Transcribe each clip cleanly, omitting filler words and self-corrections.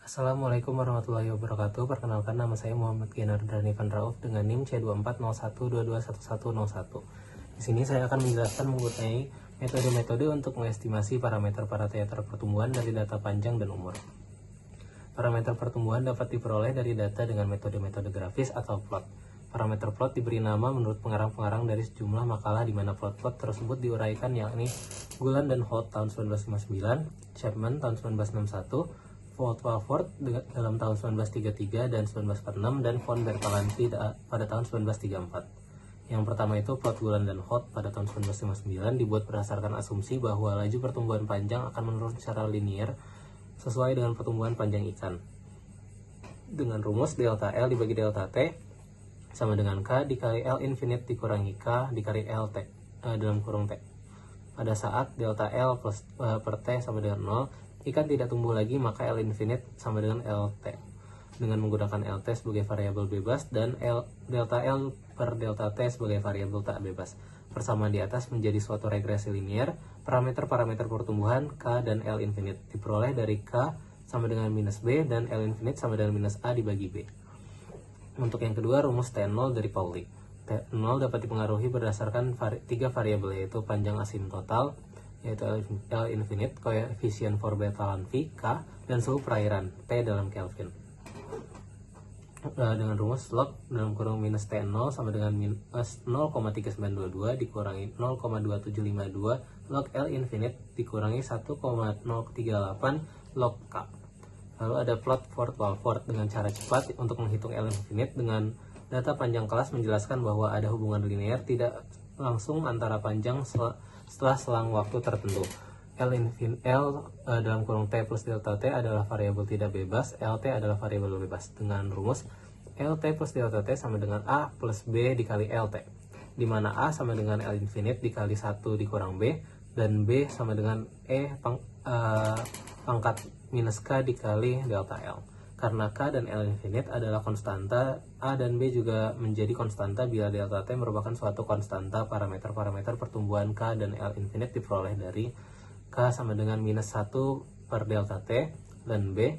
Assalamualaikum warahmatullahi wabarakatuh. Perkenalkan, nama saya Muhammad Ginar Dani Van Rauf dengan NIM C2401221101. Di sini saya akan menjelaskan mengenai metode-metode untuk mengestimasi parameter pertumbuhan dari data panjang dan umur. Parameter pertumbuhan dapat diperoleh dari data dengan metode-metode grafis atau plot. Parameter plot diberi nama menurut pengarang-pengarang dari sejumlah makalah di mana plot-plot tersebut diuraikan, yakni Gulan dan Holt tahun 1959, Chapman tahun 1961, Walford dalam tahun 1933 dan 1946, dan von Bertalanffy pada tahun 1934. Yang pertama itu plot Gulan dan Holt pada tahun 1959 dibuat berdasarkan asumsi bahwa laju pertumbuhan panjang akan menurun secara linier sesuai dengan pertumbuhan panjang ikan. Dengan rumus delta L dibagi delta T sama dengan K dikali L infinite dikurangi K dikali L T dalam kurung T. Pada saat delta L per T sama dengan 0, ikan tidak tumbuh lagi, maka L infinite sama dengan LT. Dengan menggunakan LT sebagai variabel bebas dan delta L per delta T sebagai variabel tak bebas. Persamaan di atas menjadi suatu regresi linear. Parameter-parameter pertumbuhan K dan L infinite diperoleh dari K sama dengan minus B dan L infinite sama dengan minus A dibagi B. Untuk yang kedua, rumus T0 dari Pauli. T0 dapat dipengaruhi berdasarkan tiga variabel, yaitu panjang asimtotal, yaitu L infinite, koefisien von Bertalanffy K, dan suhu perairan T dalam Kelvin. Dengan rumus log dalam kurung minus T0 sama dengan minus 0,3922 dikurangi 0,2752 log L infinite dikurangi 1,038 log K. Lalu ada plot Walford dengan cara cepat untuk menghitung L infinite dengan data panjang kelas menjelaskan bahwa ada hubungan linear tidak langsung antara panjang setelah selang waktu tertentu. L dalam kurung T plus delta T adalah variabel tidak bebas, LT adalah variabel bebas. Dengan rumus LT plus delta T sama dengan A plus B dikali LT, di mana A sama dengan L infinite dikali 1 dikurang B, dan B sama dengan pangkat minus K dikali delta L. Karena K dan L infinite adalah konstanta, A dan B juga menjadi konstanta bila delta T merupakan suatu konstanta. Parameter-parameter pertumbuhan K dan L infinite diperoleh dari K sama dengan minus 1 per delta T dan B,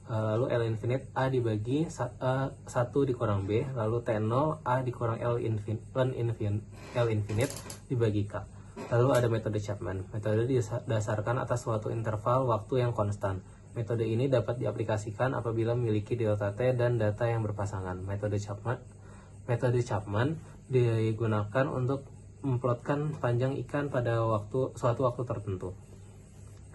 lalu L infinite A dibagi 1 dikurang B, lalu T0 A dikurang L infinite dibagi K. Lalu ada metode Chapman. Metode didasarkan atas suatu interval waktu yang konstan. Metode ini dapat diaplikasikan apabila memiliki delta T dan data yang berpasangan. Metode Chapman digunakan untuk memplotkan panjang ikan pada suatu waktu tertentu.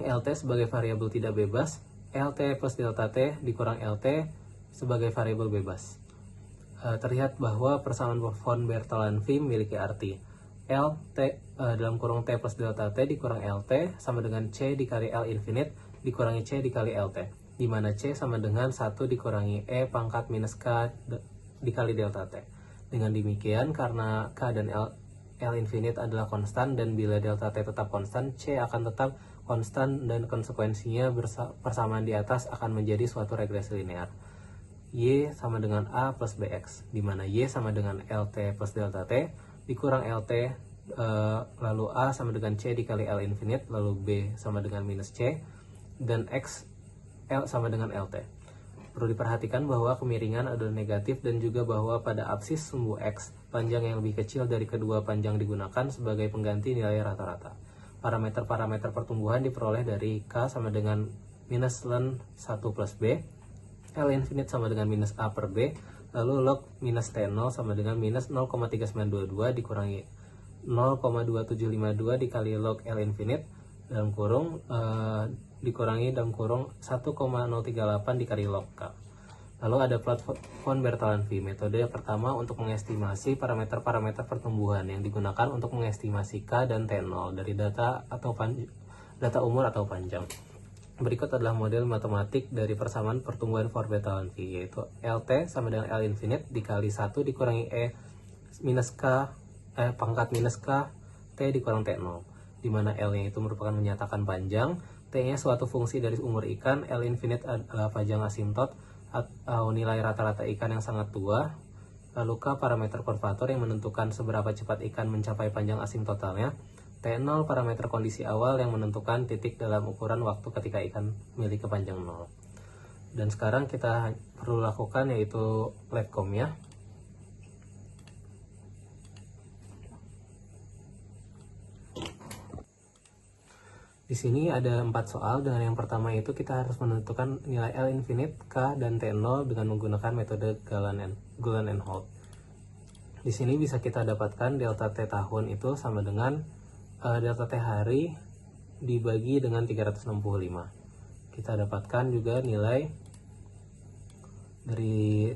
LT sebagai variabel tidak bebas, LT plus delta T dikurang LT sebagai variabel bebas. Terlihat bahwa persamaan von Bertalanffy memiliki arti LT dalam kurung T plus delta T dikurang LT sama dengan C dikali L infinite dikurangi C dikali LT, di mana C sama dengan 1 dikurangi E pangkat minus K dikali delta T. Dengan demikian, karena K dan L infinite adalah konstan dan bila delta T tetap konstan, C akan tetap konstan dan konsekuensinya persamaan di atas akan menjadi suatu regresi linear. Y sama dengan A plus BX, di mana Y sama dengan LT plus delta T dikurang LT, lalu A sama dengan C dikali L infinite, lalu B sama dengan minus C, dan X L sama dengan LT. Perlu diperhatikan bahwa kemiringan adalah negatif dan juga bahwa pada apsis sumbu X, panjang yang lebih kecil dari kedua panjang digunakan sebagai pengganti nilai rata-rata. Parameter-parameter pertumbuhan diperoleh dari K sama dengan minus ln 1 plus B, L infinite sama dengan minus A per B, lalu log minus T0 sama dengan minus 0,3922 dikurangi 0,2752 dikali log L infinite dalam kurung dikurangi dalam kurung 1,038 dikali log K. Lalu ada plot von Bertalanffy. Metode pertama untuk mengestimasi parameter-parameter pertumbuhan yang digunakan untuk mengestimasi K dan T0 dari data umur atau panjang. Berikut adalah model matematik dari persamaan pertumbuhan von Bertalanffy, yaitu LT sama dengan L infinite dikali 1 dikurangi E minus K pangkat minus K T dikurang T0, di mana L-nya itu merupakan menyatakan panjang, T-nya suatu fungsi dari umur ikan, L infinite adalah panjang asimtot atau nilai rata-rata ikan yang sangat tua, lalu K parameter kurvatur yang menentukan seberapa cepat ikan mencapai panjang asimtotalnya, T0 parameter kondisi awal yang menentukan titik dalam ukuran waktu ketika ikan memiliki panjang 0. Dan sekarang kita perlu lakukan yaitu letcom ya. Di sini ada 4 soal. Dengan yang pertama itu kita harus menentukan nilai L infinite, K, dan T0 dengan menggunakan metode Gulan and Holt. Di sini bisa kita dapatkan delta T tahun itu sama dengan delta T hari dibagi dengan 365. Kita dapatkan juga nilai dari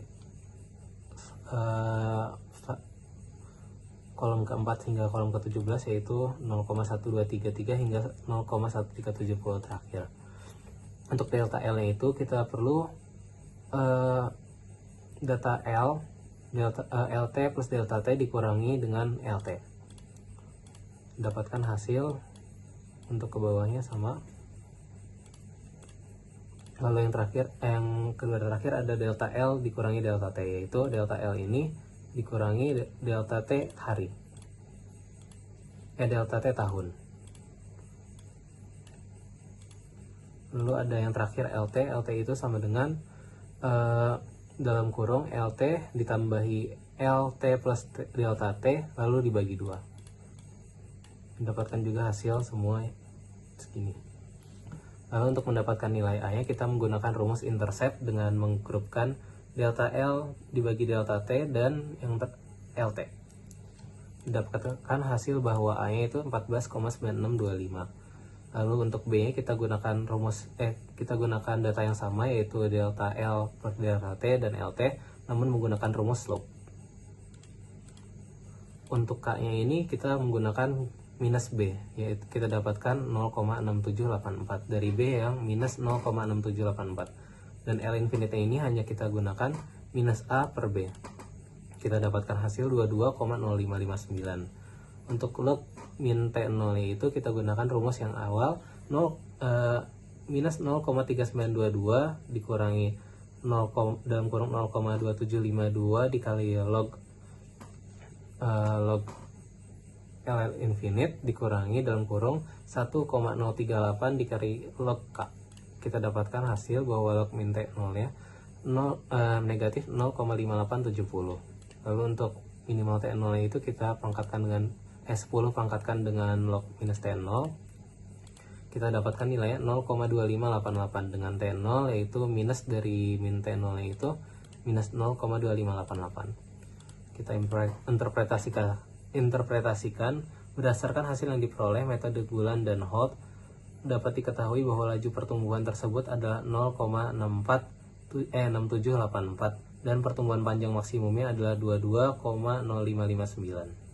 kolom keempat hingga kolom ke-17 yaitu 0,1233 hingga 0,1370 terakhir. Untuk delta L nya itu kita perlu data LT plus delta T dikurangi dengan LT. Dapatkan hasil untuk ke bawahnya sama. Lalu yang kedua terakhir ada delta L dikurangi delta T, yaitu delta L ini dikurangi delta T hari, delta T tahun. Lalu ada yang terakhir LT itu sama dengan dalam kurung LT ditambahi LT plus delta T lalu dibagi 2. Mendapatkan juga hasil semua segini. Lalu untuk mendapatkan nilai A nya kita menggunakan rumus intercept dengan menggrupkan delta L dibagi delta T dan yang LT. Dapatkan hasil bahwa A nya itu 14,9625. Lalu untuk B nya kita gunakan gunakan data yang sama yaitu delta L per delta T dan LT namun menggunakan rumus slope. Untuk K nya ini kita menggunakan minus B, yaitu kita dapatkan 0,6784 dari B yang minus 0,6784. Dan L infinite ini hanya kita gunakan minus A per B. Kita dapatkan hasil 22,0559. Untuk log min T0 itu kita gunakan rumus yang awal minus 0,3922 dikurangi dalam kurung 0,2752 dikali log L infinite dikurangi dalam kurung 1,038 dikali log K. Kita dapatkan hasil bahwa log min T0 nya negatif 0,5870. Lalu untuk minimal T0 itu kita pangkatkan dengan 10 pangkatkan dengan log minus T0, kita dapatkan nilainya 0,2588 dengan T0 yaitu minus dari min T0 itu minus 0,2588. Kita interpretasikan berdasarkan hasil yang diperoleh metode Gulan dan Holt. Dapat diketahui bahwa laju pertumbuhan tersebut adalah 0,6784 dan pertumbuhan panjang maksimumnya adalah 22,0559.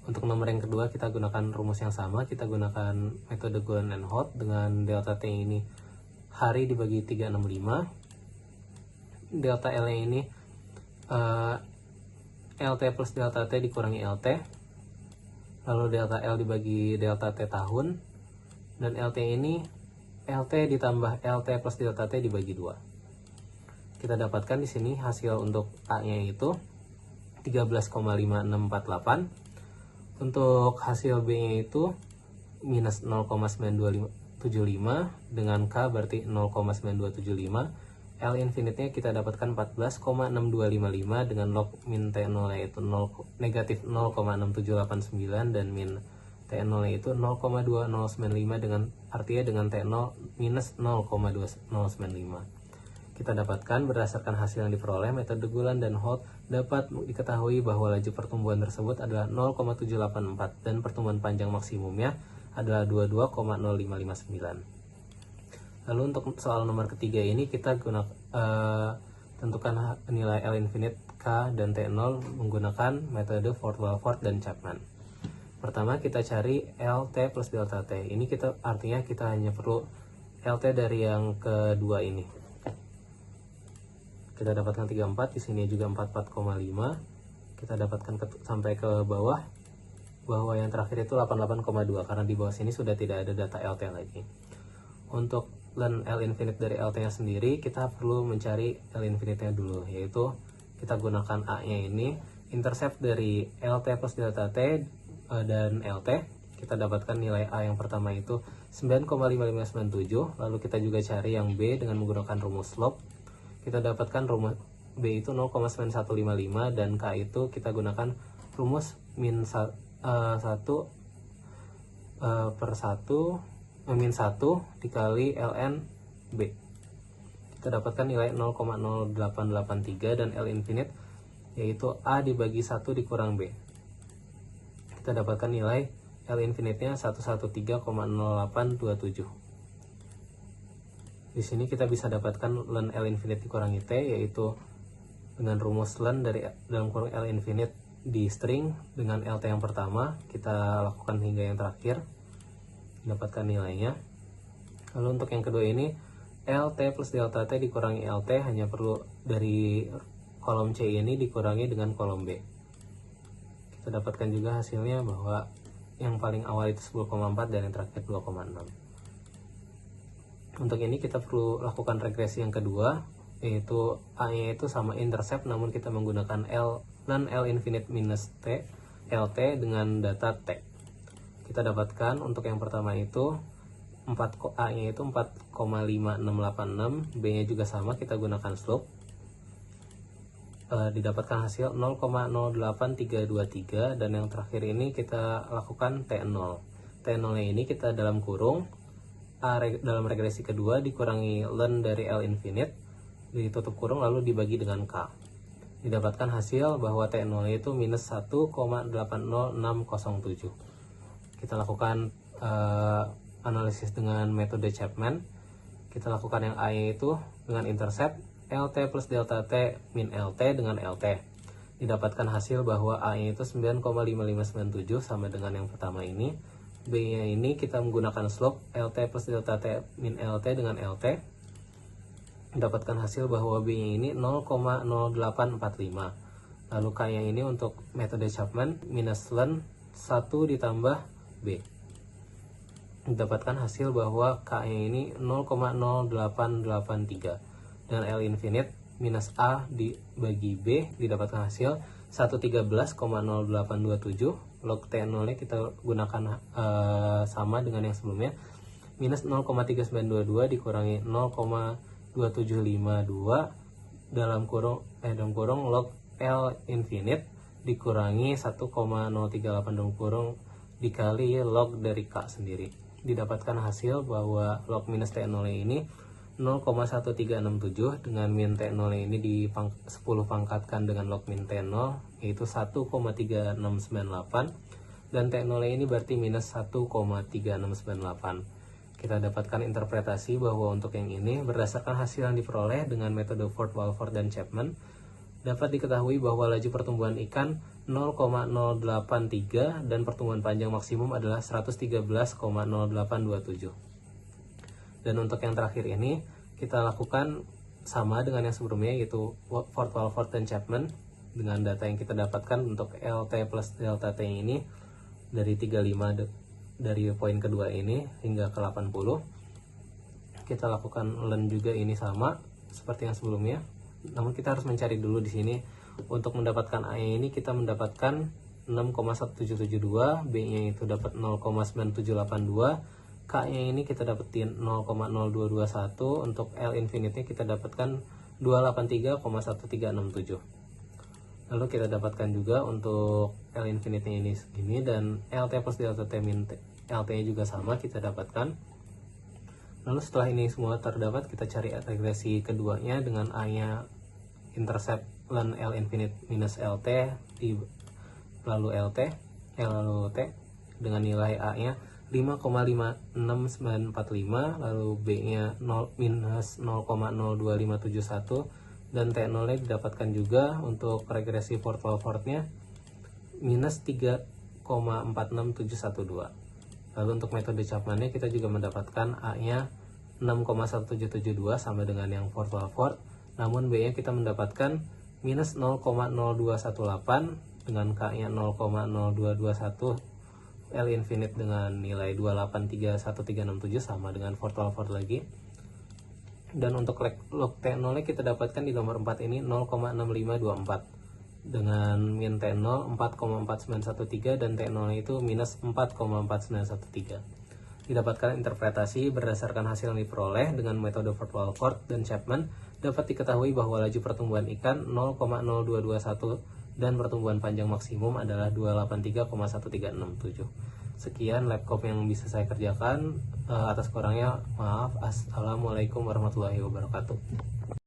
Untuk nomor yang kedua kita gunakan rumus yang sama, kita gunakan metode Gulan and Holt dengan delta T ini hari dibagi 365. Delta L ini LT plus delta T dikurangi LT. Lalu delta L dibagi delta T tahun. Dan LT ini LT ditambah LT plus delta T dibagi 2. Kita dapatkan di sini hasil untuk A-nya itu 13,5648. Untuk hasil B-nya itu minus 0,9275 dengan K berarti 0,9275. L infinite-nya kita dapatkan 14,6255 dengan log min T0 yaitu negatif 0,6789 dan min T0 itu 0,2095 dengan artinya dengan T0 minus 0,2095. Kita dapatkan berdasarkan hasil yang diperoleh metode Gulan dan Holt dapat diketahui bahwa laju pertumbuhan tersebut adalah 0,784 dan pertumbuhan panjang maksimumnya adalah 22,0559. Lalu untuk soal nomor ketiga ini kita tentukan nilai L infinite, K, dan T0 menggunakan metode Fort Walford dan Chapman. Pertama kita cari LT plus delta T. Ini artinya kita hanya perlu LT dari yang kedua ini. Kita dapatkan 34, di sini juga 44,5. Kita dapatkan sampai ke bawah bahwa yang terakhir itu 88,2 karena di bawah sini sudah tidak ada data LT lagi. Untuk L infinite dari LT nya sendiri kita perlu mencari L infinite nya dulu, yaitu kita gunakan A nya ini intercept dari LT plus delta T dan LT. kita dapatkan nilai A yang pertama itu 9,5597. Lalu kita juga cari yang B dengan menggunakan rumus slope. Kita dapatkan rumus B itu 0,9155 dan K itu kita gunakan rumus min 1 per 1 min 1 dikali ln B. Kita dapatkan nilai 0,0883 dan L infinite yaitu A dibagi 1 dikurang B. Kita dapatkan nilai L infinite-nya 113,0827. Di sini kita bisa dapatkan ln L infinite dikurangi T, yaitu dengan rumus ln dari dalam kurung L infinite di string dengan LT yang pertama, kita lakukan hingga yang terakhir, dapatkan nilainya. Lalu untuk yang kedua ini, LT plus delta T dikurangi LT hanya perlu dari kolom C ini dikurangi dengan kolom B. Kita dapatkan juga hasilnya bahwa yang paling awal itu 10,4 dan yang terakhir 2,6. Untuk ini kita perlu lakukan regresi yang kedua, yaitu A-nya itu sama intercept namun kita menggunakan ln L infinite minus T, LT dengan data T. Kita dapatkan untuk yang pertama itu A-nya itu 4,5686, B-nya juga sama, kita gunakan slope. Didapatkan hasil 0,08323 dan yang terakhir ini kita lakukan T0. T0 nya ini kita dalam kurung A dalam regresi kedua dikurangi ln dari L infinite ditutup kurung lalu dibagi dengan K. Didapatkan hasil bahwa T0 nya itu minus 1,80607. Kita lakukan analisis dengan metode Chapman. Kita lakukan yang A nya itu dengan intercept LT plus delta T min LT dengan LT. Didapatkan hasil bahwa A nya itu 9,5597 sama dengan yang pertama ini. B nya ini kita menggunakan slope LT plus delta T min LT dengan LT. Didapatkan hasil bahwa B nya ini 0,0845. Lalu K nya ini untuk metode Chapman minus ln 1 ditambah B. Didapatkan hasil bahwa K nya ini 0,0883 dan L infinite minus A dibagi B didapatkan hasil 113,0827. Log T0 nya kita gunakan sama dengan yang sebelumnya, minus 0,3922 dikurangi 0,2752 dalam kurung log L infinite dikurangi 1,038 dalam kurung dikali log dari K sendiri. Didapatkan hasil bahwa log minus T0 nya ini 0,1367 dengan min T0 ini di 10 pangkatkan dengan log min T0 yaitu 1,3698 dan T0 ini berarti minus 1,3698. Kita dapatkan interpretasi bahwa untuk yang ini berdasarkan hasil yang diperoleh dengan metode Ford, Walford, dan Chapman dapat diketahui bahwa laju pertumbuhan ikan 0,083 dan pertumbuhan panjang maksimum adalah 113,0827. Dan untuk yang terakhir ini kita lakukan sama dengan yang sebelumnya yaitu Ford, Walford, dan Chapman dengan data yang kita dapatkan untuk LT plus delta T ini dari 35 dari poin kedua ini hingga ke 80. Kita lakukan ln juga ini sama seperti yang sebelumnya. Namun kita harus mencari dulu di sini untuk mendapatkan A ini kita mendapatkan 6,1772, B-nya itu dapat 0,9782. K-nya ini kita dapetin 0,0221, untuk L infinite-nya kita dapatkan 283,1367. Lalu kita dapatkan juga untuk L infinite-nya ini segini dan LT plus delta T min LT-nya juga sama kita dapatkan. Lalu setelah ini semua terdapat, kita cari regresi keduanya dengan A-nya intercept ln L infinite minus LT lalu LT lalu T dengan nilai A-nya 5,56945, lalu B-nya minus 0,02571 dan T0 nya didapatkan juga untuk regresi Ford, Walford-nya minus 3,46712. Lalu untuk metode Chapman-nya kita juga mendapatkan A-nya 6,1772 sama dengan yang Ford, Walford, namun B-nya kita mendapatkan minus 0,0218 dengan K-nya 0,0221, L infinite dengan nilai 2831367 sama dengan Ford, Walford lagi. Dan untuk log T0 kita dapatkan di nomor 4 ini 0,6524. dengan min T0 4,4913 dan T0 itu minus 4,4913. Didapatkan interpretasi berdasarkan hasil yang diperoleh dengan metode virtual Ford dan Chapman, dapat diketahui bahwa laju pertumbuhan ikan 0,0221 dan pertumbuhan panjang maksimum adalah 283,1367. Sekian labcom yang bisa saya kerjakan. Atas kurangnya maaf. Assalamualaikum warahmatullahi wabarakatuh.